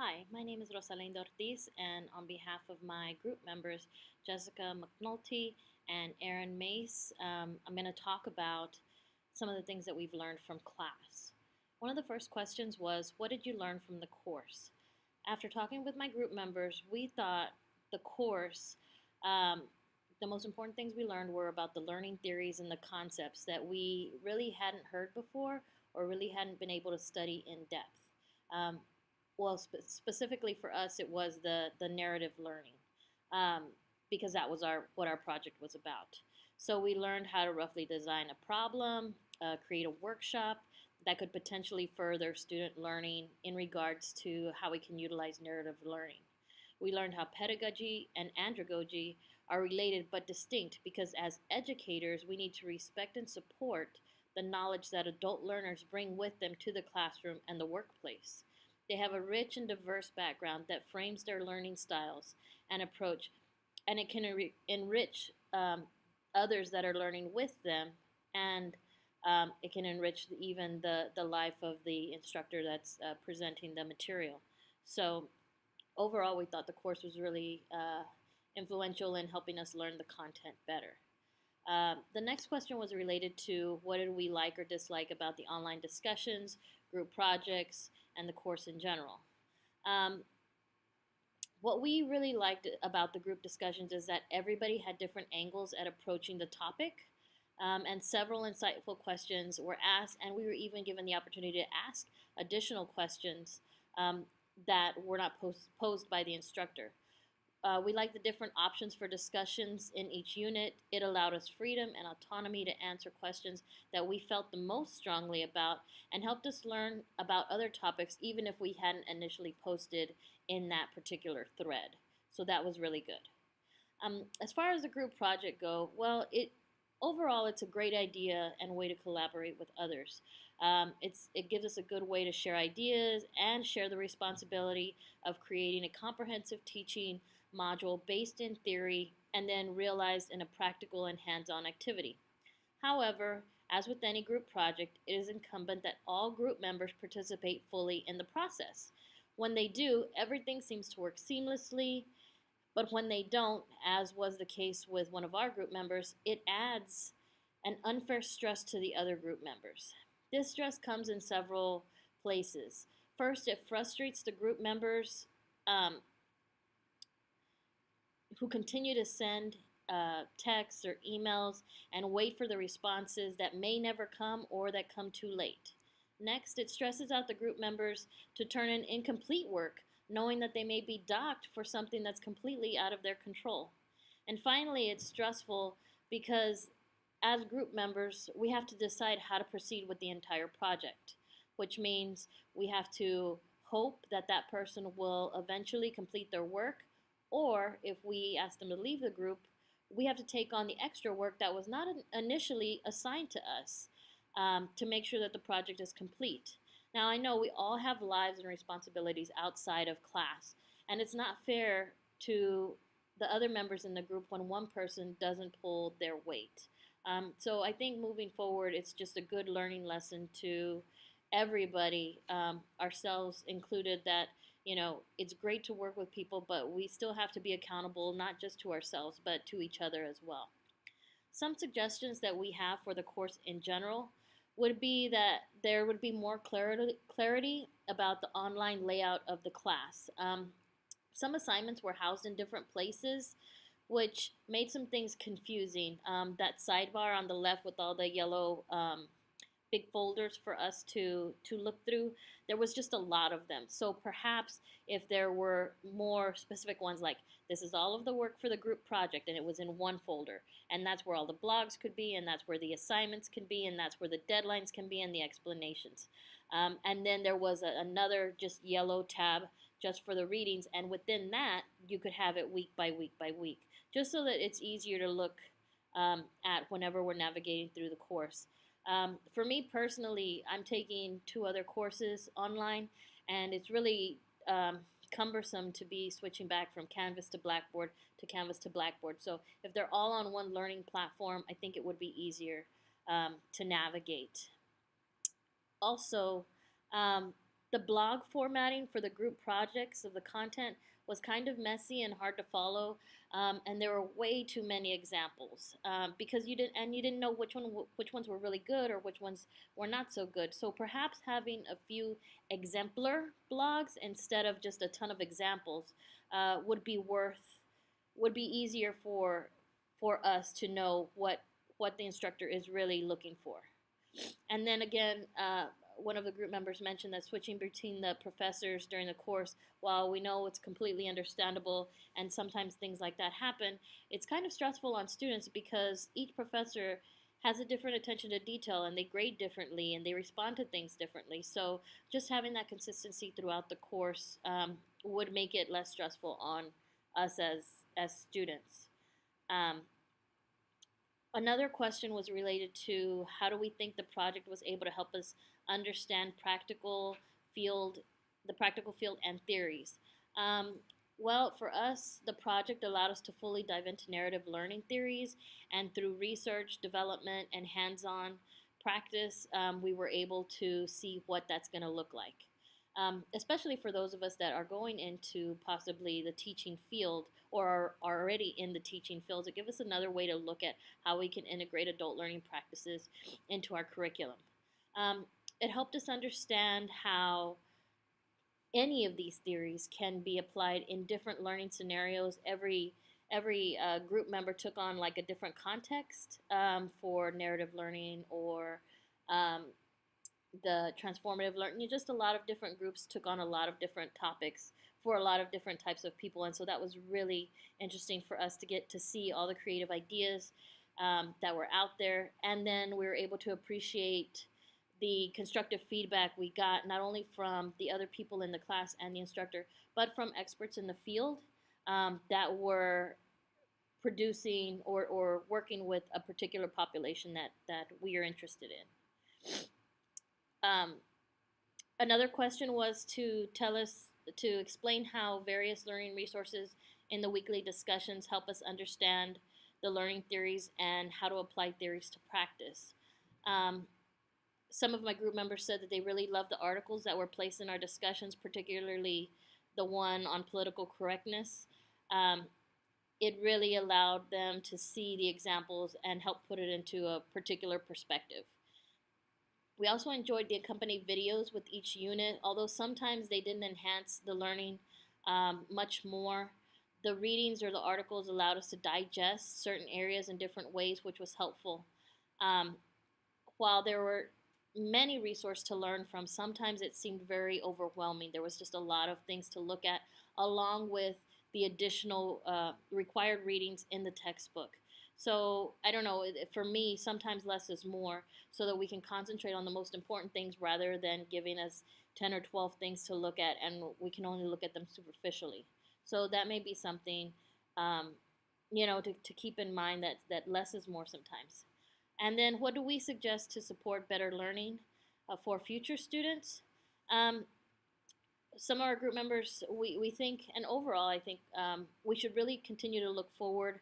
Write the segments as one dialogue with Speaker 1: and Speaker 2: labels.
Speaker 1: Hi, my name is Rosalinda Ortiz, and on behalf of my group members, Jessica McNulty and Aaron Mace, I'm going to talk about some of the things that we've learned from class. One of the first questions was, what did you learn from the course? After talking with my group members, we thought the course, um, the most important things we learned were about the learning theories and the concepts that we really hadn't heard before or really hadn't been able to study in depth. Um, Specifically for us, it was the narrative learning, um, because that was what our project was about. So we learned how to roughly design a problem, create a workshop that could potentially further student learning in regards to how we can utilize narrative learning. We learned how pedagogy and andragogy are related but distinct because as educators, we need to respect and support the knowledge that adult learners bring with them to the classroom and the workplace. They have a rich and diverse background that frames their learning styles and approach, and it can enrich others that are learning with them, and it can enrich even the life of the instructor that's presenting the material. So, overall, we thought the course was really influential in helping us learn the content better. The next question was related to what did we like or dislike about the online discussions, group projects, and the course in general. Um, what we really liked about the group discussions is that everybody had different angles at approaching the topic, and several insightful questions were asked, and we were even given the opportunity to ask additional questions that were not posed by the instructor. We liked the different options for discussions in each unit. It allowed us freedom and autonomy to answer questions that we felt the most strongly about and helped us learn about other topics even if we hadn't initially posted in that particular thread. So that was really good. As far as the group project go, well, overall it's a great idea and way to collaborate with others. It gives us a good way to share ideas and share the responsibility of creating a comprehensive teaching module based in theory and then realized in a practical and hands-on activity. However, as with any group project, it is incumbent that all group members participate fully in the process. When they do, everything seems to work seamlessly, but when they don't, as was the case with one of our group members, it adds an unfair stress to the other group members. This stress comes in several places. First, it frustrates the group members um, who continue to send texts or emails and wait for the responses that may never come or that come too late. Next, it stresses out the group members to turn in incomplete work, knowing that they may be docked for something that's completely out of their control. And finally, it's stressful because as group members, we have to decide how to proceed with the entire project, which means we have to hope that that person will eventually complete their work, or if we ask them to leave the group, we have to take on the extra work that was not initially assigned to us to make sure that the project is complete. Now, I know we all have lives and responsibilities outside of class, and it's not fair to the other members in the group when one person doesn't pull their weight. So I think moving forward, it's just a good learning lesson to everybody, ourselves included, that it's great to work with people, but we still have to be accountable not just to ourselves but to each other as well. Some suggestions that we have for the course in general would be that there would be more clarity about the online layout of the class. Some assignments were housed in different places, which made some things confusing. That sidebar on the left with all the yellow big folders for us to look through, there was just a lot of them. So perhaps if there were more specific ones, like this is all of the work for the group project and it was in one folder, and that's where all the blogs could be, and that's where the assignments can be, and that's where the deadlines can be, and the explanations. And then there was another just yellow tab just for the readings, and within that you could have it week by week by week, just so that it's easier to look at whenever we're navigating through the course. For me personally, I'm taking 2 other courses online, and it's really cumbersome to be switching back from Canvas to Blackboard to Canvas to Blackboard. So if they're all on one learning platform, I think it would be easier to navigate. Also, um, The blog formatting for the group projects of the content was kind of messy and hard to follow, and there were way too many examples because you didn't know which ones were really good or which ones were not so good. So perhaps having a few exemplar blogs instead of just a ton of examples would be easier for us to know what the instructor is really looking for. And then again, one of the group members mentioned that switching between the professors during the course, while we know it's completely understandable and sometimes things like that happen, it's kind of stressful on students because each professor has a different attention to detail and they grade differently and they respond to things differently. So just having that consistency throughout the course would make it less stressful on us as students. Um, Another question was related to how do we think the project was able to help us understand field, the practical field and theories. Um, well, for us, the project allowed us to fully dive into narrative learning theories, and through research, development, and hands-on practice, we were able to see what that's going to look like. Especially for those of us that are going into possibly the teaching field or are already in the teaching fields, it gives us another way to look at how we can integrate adult learning practices into our curriculum. It helped us understand how any of these theories can be applied in different learning scenarios. Every group member took on like a different context for narrative learning or um, the transformative learning. Just a lot of different groups took on a lot of different topics for a lot of different types of people, and so that was really interesting for us to get to see all the creative ideas that were out there, and then we were able to appreciate the constructive feedback we got not only from the other people in the class and the instructor, but from experts in the field that were producing or working with a particular population that we are interested in. Um, Another question was to explain how various learning resources in the weekly discussions help us understand the learning theories and how to apply theories to practice. Um, some of my group members said that they really loved the articles that were placed in our discussions, particularly the one on political correctness. Um, it really allowed them to see the examples and help put it into a particular perspective. We also enjoyed the accompanied videos with each unit, although sometimes they didn't enhance the learning much more. The readings or the articles allowed us to digest certain areas in different ways, which was helpful. Um, while there were many resources to learn from, sometimes it seemed very overwhelming. There was just a lot of things to look at, along with the additional required readings in the textbook. So I don't know, for me, sometimes less is more so that we can concentrate on the most important things rather than giving us 10 or 12 things to look at and we can only look at them superficially. So that may be something, um, to keep in mind that less is more sometimes. And then what do we suggest to support better learning for future students? Um, some of our group members, we think, and overall, I think we should really continue to look forward,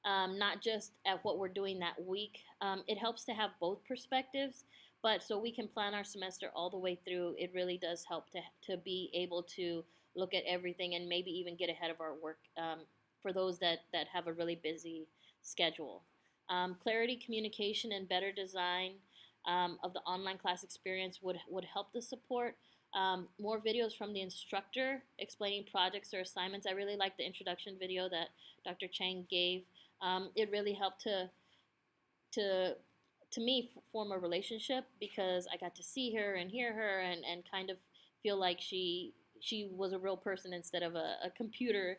Speaker 1: not just at what we're doing that week. It helps to have both perspectives, but so we can plan our semester all the way through. It really does help to be able to look at everything and maybe even get ahead of our work for those that have a really busy schedule. Clarity, communication, and better design of the online class experience would help the support. More videos from the instructor explaining projects or assignments. I really like the introduction video that Dr. Chang gave. It really helped to me form a relationship because I got to see her and hear her and kind of feel like she was a real person instead of a computer,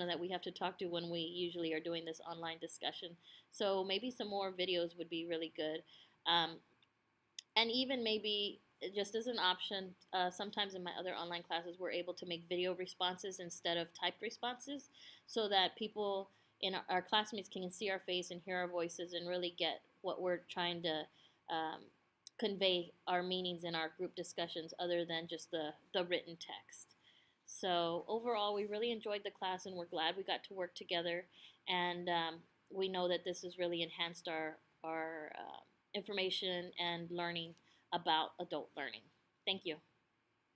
Speaker 1: that we have to talk to when we usually are doing this online discussion. So maybe some more videos would be really good. And even maybe just as an option, sometimes in my other online classes, we're able to make video responses instead of typed responses so that people in our classmates can see our face and hear our voices and really get what we're trying to convey our meanings in our group discussions other than just the written text. So overall, we really enjoyed the class and we're glad we got to work together. And we know that this has really enhanced our information and learning about adult learning. Thank you.